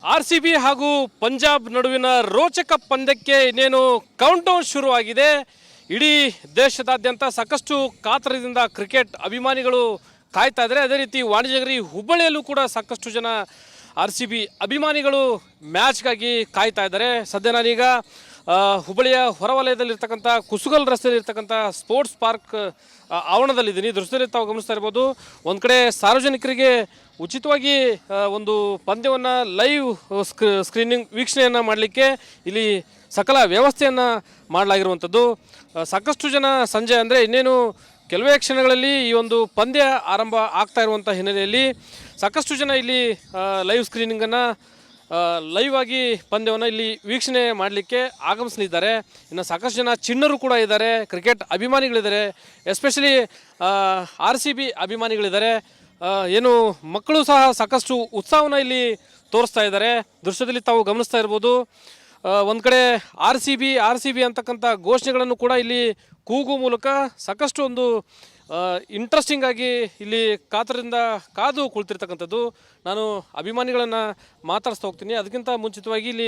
RCB ಹಾಗೂ ಪಂಜಾಬ್ ನಡುವಿನ ರೋಚಕ ಪಂದ್ಯಕ್ಕೆ ಇನ್ನೇನು ಕೌಂಟೌನ್ ಶುರುವಾಗಿದೆ. ಇಡೀ ದೇಶದಾದ್ಯಂತ ಸಾಕಷ್ಟು ಕಾತರದಿಂದ ಕ್ರಿಕೆಟ್ ಅಭಿಮಾನಿಗಳು ಕಾಯ್ತಾ ಇದ್ದಾರೆ. ಅದೇ ರೀತಿ ವಾಣಿಜ್ಯನಗರಿ ಹುಬ್ಬಳ್ಳಿಯಲ್ಲೂ ಕೂಡ ಸಾಕಷ್ಟು ಜನ RCB ಅಭಿಮಾನಿಗಳು ಮ್ಯಾಚ್ಗಾಗಿ ಕಾಯ್ತಾ ಇದ್ದಾರೆ. ಸದ್ಯ ನಾನೀಗ ಹುಬ್ಬಳ್ಳಿಯ ಹೊರವಲಯದಲ್ಲಿರ್ತಕ್ಕಂಥ ಕುಸುಗಲ್ ರಸ್ತೆಯಲ್ಲಿರ್ತಕ್ಕಂಥ ಸ್ಪೋರ್ಟ್ಸ್ ಪಾರ್ಕ್ ಆವರಣದಲ್ಲಿದ್ದೀನಿ. ದೃಶ್ಯದಲ್ಲಿ ತಾವು ಗಮನಿಸ್ತಾ ಇರ್ಬೋದು, ಒಂದು ಕಡೆ ಸಾರ್ವಜನಿಕರಿಗೆ ಉಚಿತವಾಗಿ ಒಂದು ಪಂದ್ಯವನ್ನು ಲೈವ್ ಸ್ಕ್ರೀನಿಂಗ್ ವೀಕ್ಷಣೆಯನ್ನು ಮಾಡಲಿಕ್ಕೆ ಇಲ್ಲಿ ಸಕಲ ವ್ಯವಸ್ಥೆಯನ್ನು ಮಾಡಲಾಗಿರುವಂಥದ್ದು. ಸಾಕಷ್ಟು ಜನ ಸಂಜೆ ಅಂದರೆ ಇನ್ನೇನು ಕೆಲವೇ ಕ್ಷಣಗಳಲ್ಲಿ ಈ ಒಂದು ಪಂದ್ಯ ಆರಂಭ ಆಗ್ತಾ ಇರುವಂಥ ಹಿನ್ನೆಲೆಯಲ್ಲಿ ಸಾಕಷ್ಟು ಜನ ಇಲ್ಲಿ ಲೈವ್ ಸ್ಕ್ರೀನಿಂಗನ್ನು ಲೈವ್ ಆಗಿ ಪಂದ್ಯವನ್ನು ಇಲ್ಲಿ ವೀಕ್ಷಣೆ ಮಾಡಲಿಕ್ಕೆ ಆಗಮಿಸಲಿದ್ದಾರೆ. ಇನ್ನು ಸಾಕಷ್ಟು ಜನ ಚಿಣ್ಣರು ಕೂಡ ಇದ್ದಾರೆ, ಕ್ರಿಕೆಟ್ ಅಭಿಮಾನಿಗಳಿದ್ದಾರೆ, ಎಸ್ಪೆಷಲಿ RCB ಅಭಿಮಾನಿಗಳಿದ್ದಾರೆ. ಏನು ಮಕ್ಕಳು ಸಹ ಸಾಕಷ್ಟು ಉತ್ಸಾಹವನ್ನು ಇಲ್ಲಿ ತೋರಿಸ್ತಾ ಇದ್ದಾರೆ. ದೃಶ್ಯದಲ್ಲಿ ತಾವು ಗಮನಿಸ್ತಾ ಇರ್ಬೋದು, ಒಂದು ಕಡೆ RCB ಅಂತಕ್ಕಂಥ ಘೋಷಣೆಗಳನ್ನು ಕೂಡ ಇಲ್ಲಿ ಕೂಗು ಮೂಲಕ ಸಾಕಷ್ಟು ಒಂದು ಇಂಟ್ರೆಸ್ಟಿಂಗ್ ಆಗಿ ಇಲ್ಲಿ ಕಾತರದಿಂದ ಕಾದು ಕುಳಿತಿರ್ತಕ್ಕಂಥದ್ದು. ನಾನು ಅಭಿಮಾನಿಗಳನ್ನು ಮಾತಾಡಿಸ್ತಾ ಹೋಗ್ತೀನಿ. ಅದಕ್ಕಿಂತ ಮುಂಚಿತವಾಗಿ ಇಲ್ಲಿ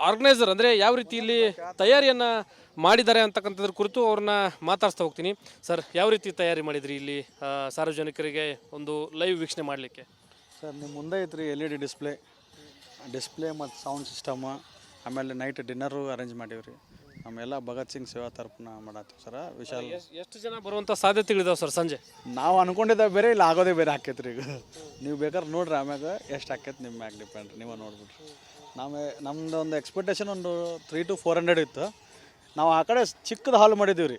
ಆರ್ಗನೈಸರ್ ಅಂದರೆ ಯಾವ ರೀತಿ ಇಲ್ಲಿ ತಯಾರಿಯನ್ನು ಮಾಡಿದ್ದಾರೆ ಅಂತಕ್ಕಂಥದ್ರ ಕುರಿತು ಅವ್ರನ್ನ ಮಾತಾಡಿಸ್ತಾ ಹೋಗ್ತೀನಿ. ಸರ್, ಯಾವ ರೀತಿ ತಯಾರಿ ಮಾಡಿದ್ರಿ ಇಲ್ಲಿ ಸಾರ್ವಜನಿಕರಿಗೆ ಒಂದು ಲೈವ್ ವೀಕ್ಷಣೆ ಮಾಡಲಿಕ್ಕೆ? ಸರ್, ನಿಮ್ಮ ಮುಂದೆ ಐತ್ರಿ LED ಡಿಸ್ಪ್ಲೇ ಮತ್ತು ಸೌಂಡ್ ಸಿಸ್ಟಮ್, ಆಮೇಲೆ ನೈಟ್ ಡಿನ್ನರು ಅರೇಂಜ್ ಮಾಡೀವ್ರಿ. ನಮ್ಮೆಲ್ಲ ಭಗತ್ ಸಿಂಗ್ ಸೇವಾ ತರಪನ ಮಾಡತ್ತೀವಿ ಸರ್. ವಿಶಾಲ್ ಎಷ್ಟು ಜನ ಬರುವಂಥ ಸಾಧ್ಯತೆಗಳಿದಾವೆ ಸರ್ ಸಂಜೆ? ನಾವು ಅನ್ಕೊಂಡಿದ್ದ ಬೇರೆ, ಇಲ್ಲಿ ಆಗೋದೇ ಬೇರೆ ಆಕೈತ್ರಿ. ಈಗ ನೀವು ಬೇಕಾದ್ರೆ ನೋಡ್ರಿ, ಆಮ್ಯಾಗ ಎಷ್ಟು ಆಕೈತೆ ನಿಮ್ಮ ಮ್ಯಾಗ ಡಿಪೆಂಡ್, ನೀವು ನೋಡ್ಬಿಟ್ರಿ. ನಮ್ದು ಒಂದು ಎಕ್ಸ್ಪೆಕ್ಟೇಷನ್ ಒಂದು 300 to 400 ಇತ್ತು. ನಾವು ಆ ಕಡೆ ಚಿಕ್ಕದು ಹಾಲ್ ಮಾಡಿದ್ದೀವಿ ರೀ.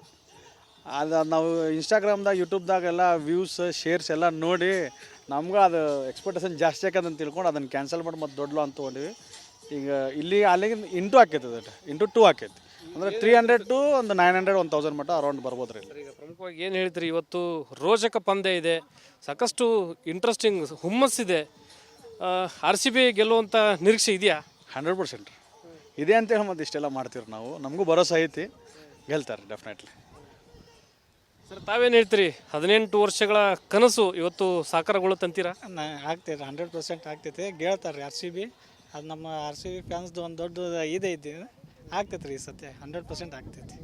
ಅದು ನಾವು ಇನ್ಸ್ಟಾಗ್ರಾಮ್ದಾಗ ಯೂಟ್ಯೂಬ್ದಾಗ ಎಲ್ಲ ವ್ಯೂಸ್ ಶೇರ್ಸ್ ಎಲ್ಲ ನೋಡಿ ನಮ್ಗೆ ಅದು ಎಕ್ಸ್ಪೆಕ್ಟೇಷನ್ ಜಾಸ್ತಿ ಆಕಂತ ತಿಳ್ಕೊಂಡು ಅದನ್ನು ಕ್ಯಾನ್ಸಲ್ ಮಾಡಿ ಮತ್ತು ದೊಡ್ಡ ಅಂತ ತೊಗೊಂಡಿವಿ. ಈಗ ಇಲ್ಲಿ ಅಲ್ಲಿಗೆ ಇಂಟು ಆಕೈತೆ, ಅದು ಇಂಟು 2 ಆಕೈತಿ. ಅಂದರೆ 300 to ಒಂದು 900 1000 ಮಟ್ಟ ಅರೌಂಡ್ ಬರ್ಬೋದು ರೀ. ಈಗ ಪ್ರಮುಖವಾಗಿ ಏನು ಹೇಳ್ತೀರಿ, ಇವತ್ತು ರೋಚಕ ಪಂದ್ಯ ಇದೆ, ಸಾಕಷ್ಟು ಇಂಟ್ರೆಸ್ಟಿಂಗ್ ಹುಮ್ಮಸ್ಸಿದೆ. RCB ಗೆಲ್ಲುವಂಥ ನಿರೀಕ್ಷೆ ಇದೆಯಾ? 100% ಇದೆ ಅಂತೇಳಿ ಮತ್ತು ಇಷ್ಟೆಲ್ಲ ಮಾಡ್ತೀವಿ ನಾವು. ನಮಗೂ ಭರೋಸೆ ಐತಿ, ಗೆಲ್ತಾರೆ ಡೆಫಿನೆಟ್ಲಿ. ಸರ್, ತಾವೇನು ಹೇಳ್ತೀರಿ? 18 ವರ್ಷಗಳ ಕನಸು ಇವತ್ತು ಸಾಕಾರಗೊಳ್ಳುತ್ತಂತೀರಾ? ಆಗ್ತೈತೆ, 100% ಆಗ್ತೈತೆ. ಗೆಲ್ತಾರೆ RCB. ಅದು ನಮ್ಮ RCB ಫ್ಯಾನ್ಸ್ದು ಒಂದು ದೊಡ್ಡ ಇದೈತಿ. ಆಗ್ತೈತೆ ರೀ ಈ ಸತ್ಯ 100% ಆಗ್ತೈತಿ.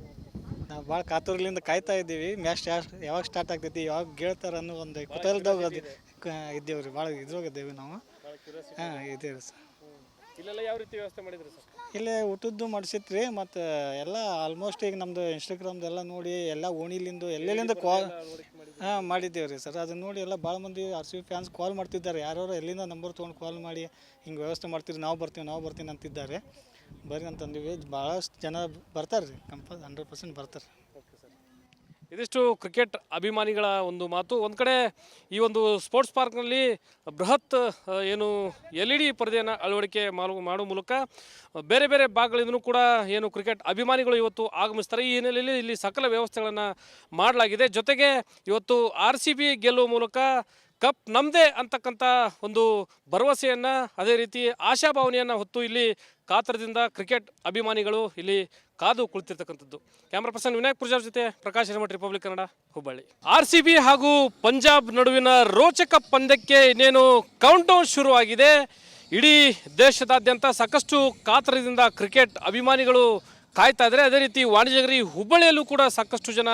ನಾವು ಭಾಳ ಕಾತುರಲಿಂದ ಕಾಯ್ತಾ ಇದ್ದೀವಿ. ಮ್ಯಾಚ್ ಯಾವಾಗ ಸ್ಟಾರ್ಟ್ ಆಗ್ತೈತಿ, ಯಾವಾಗ ಗೆಲ್ತಾರೆ ಅನ್ನೋ ಒಂದು ಕುತೂಹಲದಾಗ ಇದ್ದೇವೆ ರೀ. ಭಾಳ ಇದ್ರಾಗಿದ್ದೇವೆ ನಾವು. ಇದೇವೆ ಸರ್. ಇಲ್ಲೆಲ್ಲ ಯಾವ ರೀತಿ ವ್ಯವಸ್ಥೆ ಮಾಡಿದ್ರಿ ಸರ್? ಇಲ್ಲೇ ಊಟದ್ದು ಮಾಡಿಸಿತ್ರಿ. ಮತ್ತು ಎಲ್ಲ ಆಲ್ಮೋಸ್ಟ್ ಈಗ ನಮ್ಮದು ಇನ್ಸ್ಟಾಗ್ರಾಮ್ದೆಲ್ಲ ನೋಡಿ ಎಲ್ಲ ಓಣಿಲಿಂದ ಎಲ್ಲೆಲ್ಲಿಂದ ಮಾಡಿದ್ದೇವೆ ರೀ ಸರ್. ಅದನ್ನ ನೋಡಿ ಎಲ್ಲ ಭಾಳ ಮಂದಿ RCB ಫ್ಯಾನ್ಸ್ ಕಾಲ್ ಮಾಡ್ತಿದ್ದಾರೆ. ಯಾರು ಎಲ್ಲಿಂದ ನಂಬರ್ ತೊಗೊಂಡು ಕಾಲ್ ಮಾಡಿ ಹಿಂಗೆ ವ್ಯವಸ್ಥೆ ಮಾಡ್ತೀರಿ, ನಾವು ಬರ್ತೀನಿ ಅಂತಿದ್ದಾರೆ. ಬರ್ರಿ ಅಂತಂದಿವಿ. ಭಾಳಷ್ಟು ಜನ ಬರ್ತಾರೆ ರೀ, 100% ಬರ್ತಾರೆ. ಇದಿಷ್ಟು ಕ್ರಿಕೆಟ್ ಅಭಿಮಾನಿಗಳ ಒಂದು ಮಾತು. ಒಂದು ಕಡೆ ಈ ಒಂದು ಸ್ಪೋರ್ಟ್ಸ್ ಪಾರ್ಕ್ನಲ್ಲಿ ಬೃಹತ್ ಏನು LED ಪರದೆಯನ್ನು ಅಳವಡಿಕೆ ಮಾಡುವ ಮೂಲಕ ಬೇರೆ ಬೇರೆ ಭಾಗಗಳಿಂದಲೂ ಕೂಡ ಏನು ಕ್ರಿಕೆಟ್ ಅಭಿಮಾನಿಗಳು ಇವತ್ತು ಆಗಮಿಸ್ತಾರೆ. ಈ ಹಿನ್ನೆಲೆಯಲ್ಲಿ ಇಲ್ಲಿ ಸಕಲ ವ್ಯವಸ್ಥೆಗಳನ್ನು ಮಾಡಲಾಗಿದೆ. ಜೊತೆಗೆ ಇವತ್ತು RCB ಗೆಲ್ಲುವ ಮೂಲಕ ಕಪ್ ನಮ್ಮದೇ ಅಂತಕ್ಕಂಥ ಒಂದು ಭರವಸೆಯನ್ನು, ಅದೇ ರೀತಿ ಆಶಾಭಾವನೆಯನ್ನು ಹೊತ್ತು ಇಲ್ಲಿ ಕಾತರದಿಂದ ಕ್ರಿಕೆಟ್ ಅಭಿಮಾನಿಗಳು ಇಲ್ಲಿ ಕಾದು ಕುಳಿತಿರ್ತಕ್ಕಂಥದ್ದು. ಕ್ಯಾಮ್ರಾ ಪರ್ಸನ್ ವಿನಾಯಕ್ ಪೂಜಾರ್ ಜೊತೆ ಪ್ರಕಾಶ್ ಹಿರೇಮಠ, ರಿಪಬ್ಲಿಕ್ ಕನ್ನಡ, ಹುಬ್ಬಳ್ಳಿ. RCB ಹಾಗೂ ಪಂಜಾಬ್ ನಡುವಿನ ರೋಚಕ ಪಂದ್ಯಕ್ಕೆ ಇನ್ನೇನು ಕೌಂಟೌನ್ ಶುರುವಾಗಿದೆ. ಇಡೀ ದೇಶದಾದ್ಯಂತ ಸಾಕಷ್ಟು ಕಾತರದಿಂದ ಕ್ರಿಕೆಟ್ ಅಭಿಮಾನಿಗಳು ಕಾಯ್ತಾ ಇದ್ದಾರೆ. ಅದೇ ರೀತಿ ವಾಣಿಜ್ಯನಗರಿ ಹುಬ್ಬಳ್ಳಿಯಲ್ಲೂ ಕೂಡ ಸಾಕಷ್ಟು ಜನ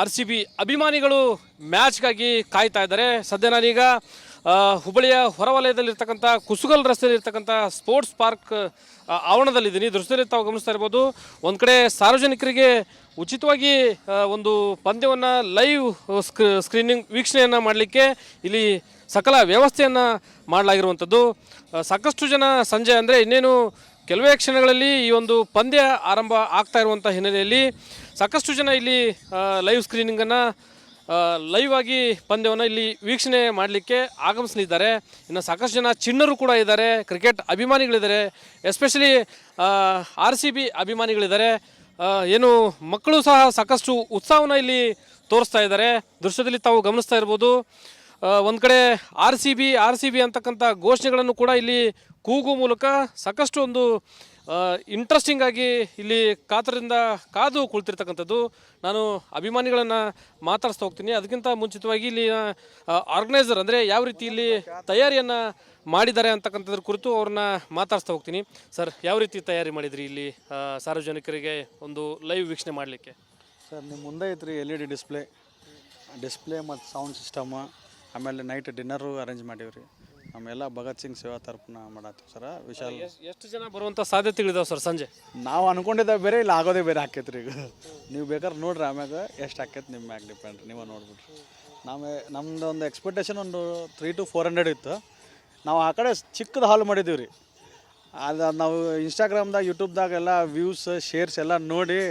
RCB ಅಭಿಮಾನಿಗಳು ಮ್ಯಾಚ್ಗಾಗಿ ಕಾಯ್ತಾ ಇದ್ದಾರೆ. ಸದ್ಯ ನಾನೀಗ ಹುಬ್ಬಳ್ಳಿಯ ಹೊರವಲಯದಲ್ಲಿರ್ತಕ್ಕಂಥ ಕುಸುಗಲ್ ರಸ್ತೆಯಲ್ಲಿರ್ತಕ್ಕಂಥ ಸ್ಪೋರ್ಟ್ಸ್ ಪಾರ್ಕ್ ಆವರಣದಲ್ಲಿದ್ದೀನಿ. ದೃಶ್ಯದಲ್ಲಿ ತಾವು ಗಮನಿಸ್ತಾ ಇರ್ಬೋದು, ಒಂದು ಕಡೆ ಸಾರ್ವಜನಿಕರಿಗೆ ಉಚಿತವಾಗಿ ಒಂದು ಪಂದ್ಯವನ್ನು ಲೈವ್ ಸ್ಕ್ರೀನಿಂಗ್ ವೀಕ್ಷಣೆಯನ್ನು ಮಾಡಲಿಕ್ಕೆ ಇಲ್ಲಿ ಸಕಲ ವ್ಯವಸ್ಥೆಯನ್ನು ಮಾಡಲಾಗಿರುವಂಥದ್ದು. ಸಾಕಷ್ಟು ಜನ ಸಂಜೆ ಅಂದರೆ ಇನ್ನೇನು ಕೆಲವೇ ಕ್ಷಣಗಳಲ್ಲಿ ಈ ಒಂದು ಪಂದ್ಯ ಆರಂಭ ಆಗ್ತಾ ಇರುವಂಥ ಹಿನ್ನೆಲೆಯಲ್ಲಿ ಸಾಕಷ್ಟು ಜನ ಇಲ್ಲಿ ಲೈವ್ ಸ್ಕ್ರೀನಿಂಗನ್ನು ಲೈವ್ ಆಗಿ ಪಂದ್ಯವನ್ನು ಇಲ್ಲಿ ವೀಕ್ಷಣೆ ಮಾಡಲಿಕ್ಕೆ ಆಗಮಿಸಲಿದ್ದಾರೆ. ಇನ್ನು ಸಾಕಷ್ಟು ಜನ ಚಿಣ್ಣರು ಕೂಡ ಇದ್ದಾರೆ, ಕ್ರಿಕೆಟ್ ಅಭಿಮಾನಿಗಳಿದ್ದಾರೆ, ಎಸ್ಪೆಷಲಿ RCB ಅಭಿಮಾನಿಗಳಿದ್ದಾರೆ. ಏನು ಮಕ್ಕಳು ಸಹ ಸಾಕಷ್ಟು ಉತ್ಸಾಹವನ್ನು ಇಲ್ಲಿ ತೋರಿಸ್ತಾ ಇದ್ದಾರೆ. ದೃಶ್ಯದಲ್ಲಿ ತಾವು ಗಮನಿಸ್ತಾ ಇರ್ಬೋದು, ಒಂದು ಕಡೆ RCB ಅಂತಕ್ಕಂಥ ಘೋಷಣೆಗಳನ್ನು ಕೂಡ ಇಲ್ಲಿ ಕೂಗು ಮೂಲಕ ಸಾಕಷ್ಟು ಒಂದು ಇಂಟ್ರೆಸ್ಟಿಂಗ್ ಆಗಿ ಇಲ್ಲಿ ಕಾತರದಿಂದ ಕಾದು ಕುಳಿತಿರ್ತಕ್ಕಂಥದ್ದು. ನಾನು ಅಭಿಮಾನಿಗಳನ್ನು ಮಾತಾಡಿಸ್ತಾ ಹೋಗ್ತೀನಿ. ಅದಕ್ಕಿಂತ ಮುಂಚಿತವಾಗಿ ಇಲ್ಲಿನ ಆರ್ಗನೈಸರ್ ಅಂದರೆ ಯಾವ ರೀತಿ ಇಲ್ಲಿ ತಯಾರಿಯನ್ನು ಮಾಡಿದ್ದಾರೆ ಅಂತಕ್ಕಂಥದ್ರ ಕುರಿತು ಅವ್ರನ್ನ ಮಾತಾಡಿಸ್ತಾ ಹೋಗ್ತೀನಿ. ಸರ್, ಯಾವ ರೀತಿ ತಯಾರಿ ಮಾಡಿದ್ರಿ ಇಲ್ಲಿ ಸಾರ್ವಜನಿಕರಿಗೆ ಒಂದು ಲೈವ್ ವೀಕ್ಷಣೆ ಮಾಡಲಿಕ್ಕೆ? ಸರ್, ನಿಮ್ಮ ಮುಂದೆ ಐತ್ರಿ LED ಡಿಸ್ಪ್ಲೇ ಮತ್ತು ಸೌಂಡ್ ಸಿಸ್ಟಮ್, ಆಮೇಲೆ ನೈಟ್ ಡಿನ್ನರು ಅರೇಂಜ್ ಮಾಡೀವ್ರಿ. ನಮ್ಮೆಲ್ಲ ಭಗತ್ ಸಿಂಗ್ ಸೇವಾ ತರಪನ ಮಾಡತ್ತೀವಿ ಸರ್. ವಿಶಾಲ್ ಎಷ್ಟು ಜನ ಬರುವಂಥ ಸಾಧ್ಯತೆಗಳಿದಾವೆ ಸರ್ ಸಂಜೆ? ನಾವು ಅನ್ಕೊಂಡಿದ್ದ ಬೇರೆ ಇಲ್ಲ ಆಗೋದೇ ಬೇರೆ ಆಕೈತ್ರಿ. ಈಗ ನೀವು ಬೇಕಾದ್ರೆ ನೋಡ್ರಿ, ಆಮ್ಯಾಗ ಎಷ್ಟು ಆಕೈತೆ ನಿಮ್ಮ ಮ್ಯಾಗ ಡಿಪೆಂಡ್, ನೀವು ನೋಡ್ಬಿಟ್ರಿ. ನಮ್ದು ಒಂದು ಎಕ್ಸ್ಪೆಕ್ಟೇಷನ್ ಒಂದು 300 to 400 ಇತ್ತು. ನಾವು ಆ ಕಡೆ ಚಿಕ್ಕದು ಹಾಲ್ ಮಾಡಿದ್ದೀವಿ ರೀ. ಅದು ನಾವು ಇನ್ಸ್ಟಾಗ್ರಾಮ್ದಾಗ ಯೂಟ್ಯೂಬ್ದಾಗ ಎಲ್ಲ ವ್ಯೂಸ್ ಶೇರ್ಸ್ ಎಲ್ಲ ನೋಡಿ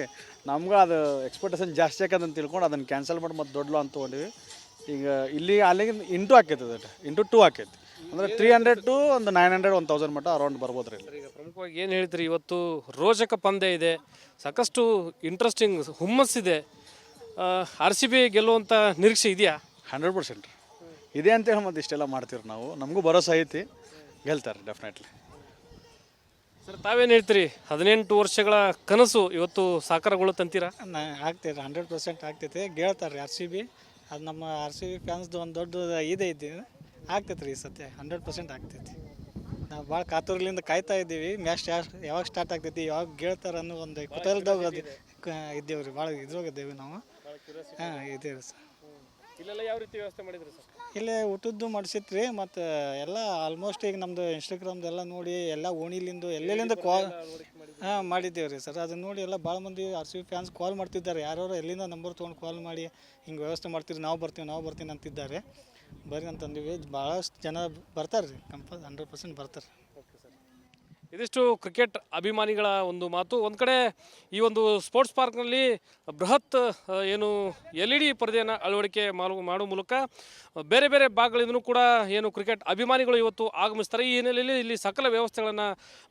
ನಮ್ಗೆ ಅದು ಎಕ್ಸ್ಪೆಕ್ಟೇಷನ್ ಜಾಸ್ತಿ ಆಕೈತೆ ತಿಳ್ಕೊಂಡು ಅದನ್ನು ಕ್ಯಾನ್ಸಲ್ ಮಾಡಿ ಮತ್ತು ದೊಡ್ಡ ಅಂತ ತೊಗೊಂಡಿವಿ. ಈಗ ಇಲ್ಲಿ ಅಲ್ಲಿಗೆ ಇಂಟು ಆಕೈತೆ, ಅದು ಇಂಟು 2 ಆಕೈತಿ. ಅಂದರೆ 300 to ಒಂದು 900 1000 ಮಟ್ಟ ಅರೌಂಡ್ ಬರ್ಬೋದು ರೀ. ಈಗ ಪ್ರಮುಖವಾಗಿ ಏನು ಹೇಳ್ತೀರಿ, ಇವತ್ತು ರೋಚಕ ಪಂದ್ಯ ಇದೆ, ಸಾಕಷ್ಟು ಇಂಟ್ರೆಸ್ಟಿಂಗ್ ಹುಮ್ಮಸ್ಸಿದೆ. RCB ಗೆಲ್ಲುವಂಥ ನಿರೀಕ್ಷೆ ಇದೆಯಾ? 100% ಇದೆ ಅಂತೇಳಿ ಮತ್ತು ಇಷ್ಟೆಲ್ಲ ಮಾಡ್ತೀವಿ ನಾವು. ನಮಗೂ ಭರೋಸೆ ಐತಿ, ಗೆಲ್ತಾರೆ ಡೆಫಿನೆಟ್ಲಿ. ಸರ್, ತಾವೇನು ಹೇಳ್ತೀರಿ? 18 ವರ್ಷಗಳ ಕನಸು ಇವತ್ತು ಸಾಕಾರಗೊಳ್ಳುತ್ತಂತೀರಾ? ಆಗ್ತೈತೆ, 100% ಆಗ್ತೈತೆ. ಗೆಳ್ತಾರೆ ರೀ RCB. ಅದು ನಮ್ಮ RCB ಫ್ಯಾನ್ಸ್ದು ಒಂದು ದೊಡ್ಡ ಇದೆ ಆಗ್ತೈತೆ ರೀ. ಈ ಸತ್ಯ 100% ಆಗ್ತೈತಿ. ನಾವು ಭಾಳ ಕಾತುರಲಿಂದ ಕಾಯ್ತಾ ಇದ್ದೀವಿ. ಮ್ಯಾಚ್ ಯಾವಾಗ ಸ್ಟಾರ್ಟ್ ಆಗ್ತೈತಿ, ಯಾವಾಗ ಗೆಳ್ತಾರೆ ಅನ್ನೋ ಒಂದು ಕುತೂಹಲದಾಗ ಇದ್ದೇವೆ ರೀ. ಭಾಳ ಇದ್ರಾಗಿದ್ದೇವೆ ನಾವು. ಹಾಂ, ಇದ್ದೇವೆ ಸರ್. ಇಲ್ಲೆಲ್ಲ ಯಾವ ರೀತಿ ವ್ಯವಸ್ಥೆ ಮಾಡಿದ್ರಿ ಸರ್? ಇಲ್ಲೇ ಊಟದ್ದು ಮಾಡಿಸಿತ್ರಿ. ಮತ್ತು ಎಲ್ಲ ಆಲ್ಮೋಸ್ಟ್ ಈಗ ನಮ್ಮದು ಇನ್ಸ್ಟಾಗ್ರಾಮ್ದೆಲ್ಲ ನೋಡಿ ಎಲ್ಲ ಓಣಿಲಿಂದ ಎಲ್ಲೆಲ್ಲಿಂದ ಕಾಲ್ ಮಾಡಿದ್ದೇವೆ ರೀ ಸರ್. ಅದನ್ನ ನೋಡಿ ಎಲ್ಲ ಭಾಳ ಮಂದಿ RCB ಫ್ಯಾನ್ಸ್ ಕಾಲ್ ಮಾಡ್ತಿದ್ದಾರೆ. ಯಾರು ಎಲ್ಲಿಂದ ನಂಬರ್ ತೊಗೊಂಡು ಕಾಲ್ ಮಾಡಿ ಹಿಂಗೆ ವ್ಯವಸ್ಥೆ ಮಾಡ್ತೀರಿ, ನಾವು ಬರ್ತೀನಿ ಅಂತಿದ್ದಾರೆ. ಬರ್ರಿ ಅಂತಂದಿವಿ. ಭಾಳಷ್ಟು ಜನ ಬರ್ತಾರೆ ರೀ, 100% ಬರ್ತಾರೆ. ಇದಿಷ್ಟು ಕ್ರಿಕೆಟ್ ಅಭಿಮಾನಿಗಳ ಒಂದು ಮಾತು. ಒಂದು ಕಡೆ ಈ ಒಂದು ಸ್ಪೋರ್ಟ್ಸ್ ಪಾರ್ಕ್ನಲ್ಲಿ ಬೃಹತ್ ಏನು LED ಪರದೆಯನ್ನು ಅಳವಡಿಕೆ ಮಾಡುವ ಮೂಲಕ ಬೇರೆ ಬೇರೆ ಭಾಗಗಳಿಂದಲೂ ಕೂಡ ಏನು ಕ್ರಿಕೆಟ್ ಅಭಿಮಾನಿಗಳು ಇವತ್ತು ಆಗಮಿಸ್ತಾರೆ. ಈ ಹಿನ್ನೆಲೆಯಲ್ಲಿ ಇಲ್ಲಿ ಸಕಲ ವ್ಯವಸ್ಥೆಗಳನ್ನು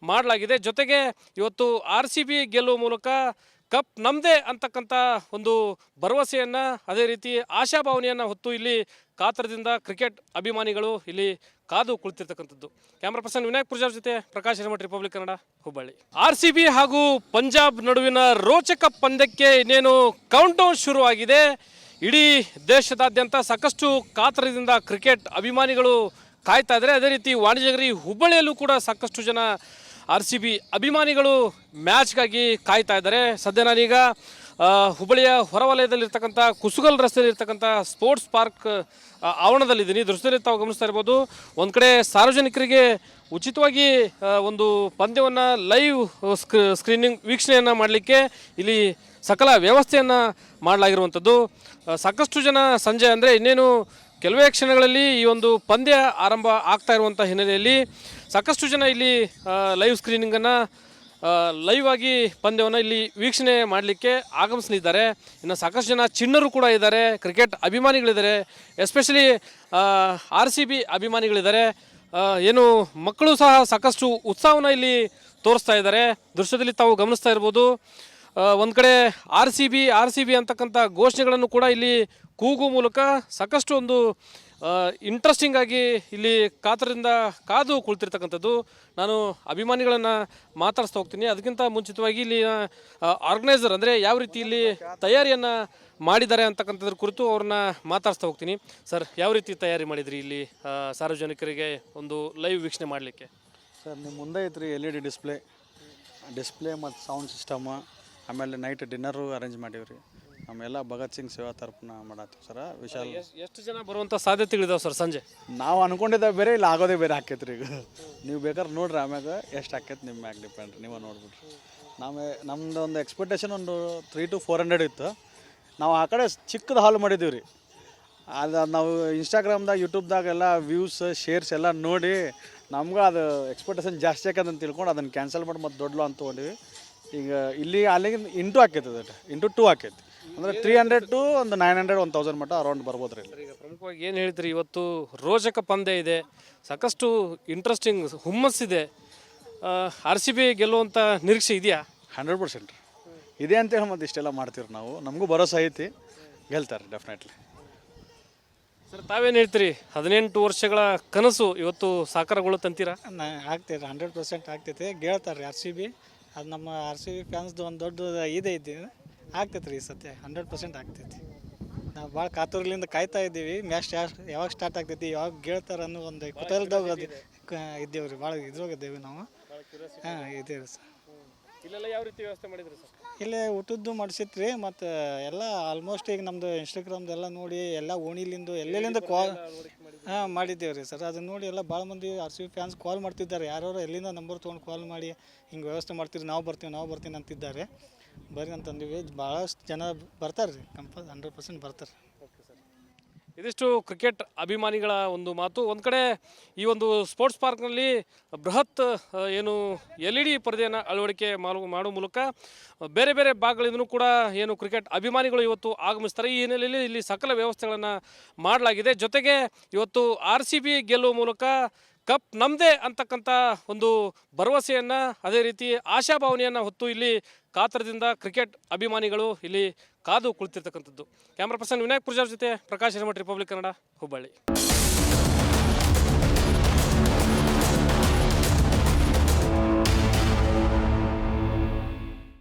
ಮಾಡಲಾಗಿದೆ. ಜೊತೆಗೆ ಇವತ್ತು RCB ಗೆಲ್ಲುವ ಮೂಲಕ ಕಪ್ ನಮ್ಮದೇ ಅಂತಕ್ಕಂಥ ಒಂದು ಭರವಸೆಯನ್ನು, ಅದೇ ರೀತಿ ಆಶಾಭಾವನೆಯನ್ನು ಹೊತ್ತು ಇಲ್ಲಿ ಕಾತರದಿಂದ ಕ್ರಿಕೆಟ್ ಅಭಿಮಾನಿಗಳು ಇಲ್ಲಿ ಕಾದು ಕುಳಿತಿರ್ತಕ್ಕಂಥದ್ದು. ಕ್ಯಾಮ್ರಾ ಪರ್ಸನ್ ವಿನಾಯಕ್ ಪೂಜಾರ್ ಜೊತೆ ಪ್ರಕಾಶ್ ಹಿರೇಮಠ, ರಿಪಬ್ಲಿಕ್ ಕನ್ನಡ, ಹುಬ್ಬಳ್ಳಿ. RCB ಹಾಗೂ ಪಂಜಾಬ್ ನಡುವಿನ ರೋಚಕ ಪಂದ್ಯಕ್ಕೆ ಇನ್ನೇನು ಕೌಂಟೌನ್ ಶುರುವಾಗಿದೆ. ಇಡೀ ದೇಶದಾದ್ಯಂತ ಸಾಕಷ್ಟು ಕಾತರದಿಂದ ಕ್ರಿಕೆಟ್ ಅಭಿಮಾನಿಗಳು ಕಾಯ್ತಾ ಇದ್ದಾರೆ. ಅದೇ ರೀತಿ ವಾಣಿಜ್ಯನಗರಿ ಹುಬ್ಬಳ್ಳಿಯಲ್ಲೂ ಕೂಡ ಸಾಕಷ್ಟು ಜನ RCB ಅಭಿಮಾನಿಗಳು ಮ್ಯಾಚ್ಗಾಗಿ ಕಾಯ್ತಾ ಇದ್ದಾರೆ. ಸದ್ಯ ನಾನೀಗ ಹುಬ್ಬಳ್ಳಿಯ ಹೊರವಲಯದಲ್ಲಿರ್ತಕ್ಕಂಥ ಕುಸುಗಲ್ ರಸ್ತೆಯಲ್ಲಿರ್ತಕ್ಕಂಥ ಸ್ಪೋರ್ಟ್ಸ್ ಪಾರ್ಕ್ ಆವರಣದಲ್ಲಿದ್ದೀನಿ. ದೃಶ್ಯದಲ್ಲಿ ತಾವು ಗಮನಿಸ್ತಾ ಇರ್ಬೋದು. ಒಂದು ಕಡೆ ಸಾರ್ವಜನಿಕರಿಗೆ ಉಚಿತವಾಗಿ ಒಂದು ಪಂದ್ಯವನ್ನು ಲೈವ್ ಸ್ಕ್ರೀನಿಂಗ್ ವೀಕ್ಷಣೆಯನ್ನು ಮಾಡಲಿಕ್ಕೆ ಇಲ್ಲಿ ಸಕಲ ವ್ಯವಸ್ಥೆಯನ್ನು ಮಾಡಲಾಗಿರುವಂಥದ್ದು. ಸಾಕಷ್ಟು ಜನ ಸಂಜೆ ಅಂದರೆ ಇನ್ನೇನು ಕೆಲವೇ ಕ್ಷಣಗಳಲ್ಲಿ ಈ ಒಂದು ಪಂದ್ಯ ಆರಂಭ ಆಗ್ತಾ ಇರುವಂಥ ಹಿನ್ನೆಲೆಯಲ್ಲಿ ಸಾಕಷ್ಟು ಜನ ಇಲ್ಲಿ ಲೈವ್ ಸ್ಕ್ರೀನಿಂಗನ್ನು ಲೈವ್ ಆಗಿ ಪಂದ್ಯವನ್ನು ಇಲ್ಲಿ ವೀಕ್ಷಣೆ ಮಾಡಲಿಕ್ಕೆ ಆಗಮಿಸಲಿದ್ದಾರೆ. ಇನ್ನು ಸಾಕಷ್ಟು ಜನ ಚಿಣ್ಣರು ಕೂಡ ಇದ್ದಾರೆ, ಕ್ರಿಕೆಟ್ ಅಭಿಮಾನಿಗಳಿದ್ದಾರೆ, ಎಸ್ಪೆಷಲಿ RCB ಅಭಿಮಾನಿಗಳಿದ್ದಾರೆ. ಏನು ಮಕ್ಕಳು ಸಹ ಸಾಕಷ್ಟು ಉತ್ಸಾಹವನ್ನು ಇಲ್ಲಿ ತೋರಿಸ್ತಾ ಇದ್ದಾರೆ. ದೃಶ್ಯದಲ್ಲಿ ತಾವು ಗಮನಿಸ್ತಾ ಇರ್ಬೋದು. ಒಂದು ಕಡೆ RCB ಅಂತಕ್ಕಂಥ ಘೋಷಣೆಗಳನ್ನು ಕೂಡ ಇಲ್ಲಿ ಕೂಗು ಮೂಲಕ ಸಾಕಷ್ಟು ಒಂದು ಇಂಟ್ರೆಸ್ಟಿಂಗ್ ಆಗಿ ಇಲ್ಲಿ ಕಾತರದಿಂದ ಕಾದು ಕುಳಿತಿರ್ತಕ್ಕಂಥದ್ದು. ನಾನು ಅಭಿಮಾನಿಗಳನ್ನು ಮಾತಾಡಿಸ್ತಾ ಹೋಗ್ತೀನಿ. ಅದಕ್ಕಿಂತ ಮುಂಚಿತವಾಗಿ ಇಲ್ಲಿ ಆರ್ಗನೈಸರ್ ಅಂದರೆ ಯಾವ ರೀತಿ ಇಲ್ಲಿ ತಯಾರಿಯನ್ನು ಮಾಡಿದ್ದಾರೆ ಅಂತಕ್ಕಂಥದ್ರ ಕುರಿತು ಅವ್ರನ್ನ ಮಾತಾಡಿಸ್ತಾ ಹೋಗ್ತೀನಿ. ಸರ್, ಯಾವ ರೀತಿ ತಯಾರಿ ಮಾಡಿದ್ರಿ ಇಲ್ಲಿ ಸಾರ್ವಜನಿಕರಿಗೆ ಒಂದು ಲೈವ್ ವೀಕ್ಷಣೆ ಮಾಡಲಿಕ್ಕೆ? ಸರ್, ನಿಮ್ಮ ಮುಂದೆ ಐತ್ರಿ LED ಡಿಸ್ಪ್ಲೇ ಮತ್ತು ಸೌಂಡ್ ಸಿಸ್ಟಮ್, ಆಮೇಲೆ ನೈಟ್ ಡಿನ್ನರು ಅರೇಂಜ್ ಮಾಡೀವ್ರಿ. ನಮ್ಮೆಲ್ಲ ಭಗತ್ ಸಿಂಗ್ ಸೇವಾ ತರಪನ ಮಾಡತ್ತೀವಿ ಸರ್. ವಿಶಾಲ್ ಎಷ್ಟು ಜನ ಬರುವಂಥ ಸಾಧ್ಯತೆಗಳಿದಾವೆ ಸರ್ ಸಂಜೆ? ನಾವು ಅನ್ಕೊಂಡಿದ್ದ ಬೇರೆ ಇಲ್ಲ ಆಗೋದೇ ಬೇರೆ ಆಕೈತ್ರಿ. ಈಗ ನೀವು ಬೇಕಾದ್ರೆ ನೋಡ್ರಿ, ಆಮ್ಯಾಗ ಎಷ್ಟು ಆಕೈತೆ ನಿಮ್ಮ ಮ್ಯಾಗ ಡಿಪೆಂಡ್, ನೀವು ನೋಡ್ಬಿಟ್ರಿ. ನಮ್ದು ಒಂದು ಎಕ್ಸ್ಪೆಕ್ಟೇಷನ್ ಒಂದು 300 to 400 ಇತ್ತು. ನಾವು ಆ ಕಡೆ ಚಿಕ್ಕದು ಹಾಲ್ ಮಾಡಿದ್ದೀವಿ ರೀ. ಅದು ನಾವು ಇನ್ಸ್ಟಾಗ್ರಾಮ್ದಾಗ ಯೂಟ್ಯೂಬ್ದಾಗ ಎಲ್ಲ ವ್ಯೂಸ್ ಶೇರ್ಸ್ ಎಲ್ಲ ನೋಡಿ ನಮ್ಗೆ ಅದು ಎಕ್ಸ್ಪೆಕ್ಟೇಷನ್ ಜಾಸ್ತಿ ಆಕೈತೆ ತಿಳ್ಕೊಂಡು ಅದನ್ನು ಕ್ಯಾನ್ಸಲ್ ಮಾಡಿ ಮತ್ತು ದೊಡ್ಡ ಅಂತ ತೊಗೊಂಡಿವಿ. ಈಗ ಇಲ್ಲಿ ಅಲ್ಲಿಗೆ ಇಂಟು ಆಕೈತೆ, ಅದು ಇಂಟು 2 ಆಕೈತಿ. ಅಂದರೆ 300 to ಒಂದು 900 1000 ಮಟ್ಟ ಅರೌಂಡ್ ಬರ್ಬೋದು ರೀ. ಈಗ ಪ್ರಮುಖವಾಗಿ ಏನು ಹೇಳ್ತೀರಿ, ಇವತ್ತು ರೋಚಕ ಪಂದ್ಯ ಇದೆ, ಸಾಕಷ್ಟು ಇಂಟ್ರೆಸ್ಟಿಂಗ್ ಹುಮ್ಮಸ್ಸಿದೆ. RCB ಗೆಲ್ಲುವಂಥ ನಿರೀಕ್ಷೆ ಇದೆಯಾ? 100% ಇದೆ ಅಂತೇಳಿ ಮತ್ತು ಇಷ್ಟೆಲ್ಲ ಮಾಡ್ತೀವಿ ನಾವು. ನಮಗೂ ಭರೋಸೆ ಐತಿ, ಗೆಲ್ತಾರೆ ಡೆಫಿನೆಟ್ಲಿ. ಸರ್, ತಾವೇನು ಹೇಳ್ತೀರಿ? 18 ವರ್ಷಗಳ ಕನಸು ಇವತ್ತು ಸಾಕಾರಗೊಳ್ಳುತ್ತಂತೀರಾ? ಆಗ್ತೈತೆ, 100% ಆಗ್ತೈತೆ. ಗೆಳ್ತಾರೆ RCB. ಅದು ನಮ್ಮ ಆರ್ ಸಿ ಬಿ ಫ್ಯಾನ್ಸ್ದು ಒಂದು ದೊಡ್ಡ ಇದೈತಿ ಆಗ್ತೈತೆ ರೀ ಈ ಸತಿ 100% ಆಗ್ತೈತಿ. ನಾವು ಭಾಳ ಕಾತುರಲಿಂದ ಕಾಯ್ತಾ ಇದ್ದೀವಿ ಮ್ಯಾಚ್ ಯಾವಾಗ ಸ್ಟಾರ್ಟ್ ಆಗ್ತೈತಿ ಯಾವಾಗ ಗೆಳ್ತಾರೆ ಅನ್ನೋ ಒಂದು ಕುತೂಹಲದಾಗ ಇದ್ದೇವೆ ರೀ, ಭಾಳ ಇದ್ರಾಗಿದ್ದೇವೆ ನಾವು. ಹಾಂ ಇದ್ದೇವೆ ಸರ್. ಇಲ್ಲೆಲ್ಲ ಯಾವ ರೀತಿ ವ್ಯವಸ್ಥೆ ಮಾಡಿದ್ರಿ ಸರ್? ಇಲ್ಲೇ ಊಟದ್ದು ಮಾಡಿಸಿತ್ರಿ, ಮತ್ತು ಎಲ್ಲ ಆಲ್ಮೋಸ್ಟ್ ಈಗ ನಮ್ಮದು ಇನ್ಸ್ಟಾಗ್ರಾಮ್ದೆಲ್ಲ ನೋಡಿ ಎಲ್ಲ ಓಣಿಲಿಂದ ಎಲ್ಲೆಲ್ಲಿಂದ ಕಾಲ್ ಮಾಡಿದ್ದೇವೆ ರೀ ಸರ್. ಅದನ್ನ ನೋಡಿ ಎಲ್ಲ ಭಾಳ ಮಂದಿ ಆರ್ ಸಿ ಬಿ ಫ್ಯಾನ್ಸ್ ಕಾಲ್ ಮಾಡ್ತಿದ್ದಾರೆ, ಯಾರು ಎಲ್ಲಿಂದ ನಂಬರ್ ತೊಗೊಂಡು ಕಾಲ್ ಮಾಡಿ ಹಿಂಗೆ ವ್ಯವಸ್ಥೆ ಮಾಡ್ತೀರಿ, ನಾವು ಬರ್ತೀನಿ ಅಂತಿದ್ದಾರೆ. ಬರ್ರಿ ಅಂತಂದಿವಿ, ಭಾಳಷ್ಟು ಜನ ಬರ್ತಾರೆ ರೀ, 100% ಬರ್ತಾರೆ. ಇದಿಷ್ಟು ಕ್ರಿಕೆಟ್ ಅಭಿಮಾನಿಗಳ ಒಂದು ಮಾತು. ಒಂದು ಕಡೆ ಈ ಒಂದು ಸ್ಪೋರ್ಟ್ಸ್ ಪಾರ್ಕ್ನಲ್ಲಿ ಬೃಹತ್ ಏನು LED ಪರದೆಯನ್ನು ಅಳವಡಿಕೆ ಮಾಡುವ ಮೂಲಕ ಬೇರೆ ಬೇರೆ ಭಾಗಗಳಿಂದಲೂ ಕೂಡ ಏನು ಕ್ರಿಕೆಟ್ ಅಭಿಮಾನಿಗಳು ಇವತ್ತು ಆಗಮಿಸ್ತಾರೆ. ಈ ಹಿನ್ನೆಲೆಯಲ್ಲಿ ಇಲ್ಲಿ ಸಕಲ ವ್ಯವಸ್ಥೆಗಳನ್ನು ಮಾಡಲಾಗಿದೆ. ಜೊತೆಗೆ ಇವತ್ತು RCB ಗೆಲ್ಲುವ ಮೂಲಕ ಕಪ್ ನಮ್ಮದೇ ಅಂತಕ್ಕಂಥ ಒಂದು ಭರವಸೆಯನ್ನು, ಅದೇ ರೀತಿ ಆಶಾಭಾವನೆಯನ್ನು ಹೊತ್ತು ಇಲ್ಲಿ ಕಾತರದಿಂದ ಕ್ರಿಕೆಟ್ ಅಭಿಮಾನಿಗಳು ಇಲ್ಲಿ ಕಾದು ಕುಳಿತಿರ್ತಕ್ಕಂಥದ್ದು. ಕ್ಯಾಮ್ರಾ ಪರ್ಸನ್ ವಿನಾಯಕ್ ಪೂಜಾರ್ ಜೊತೆ ಪ್ರಕಾಶ್ ಹಿರೇಮಠ, ರಿಪಬ್ಲಿಕ್ ಕನ್ನಡ, ಹುಬ್ಬಳ್ಳಿ.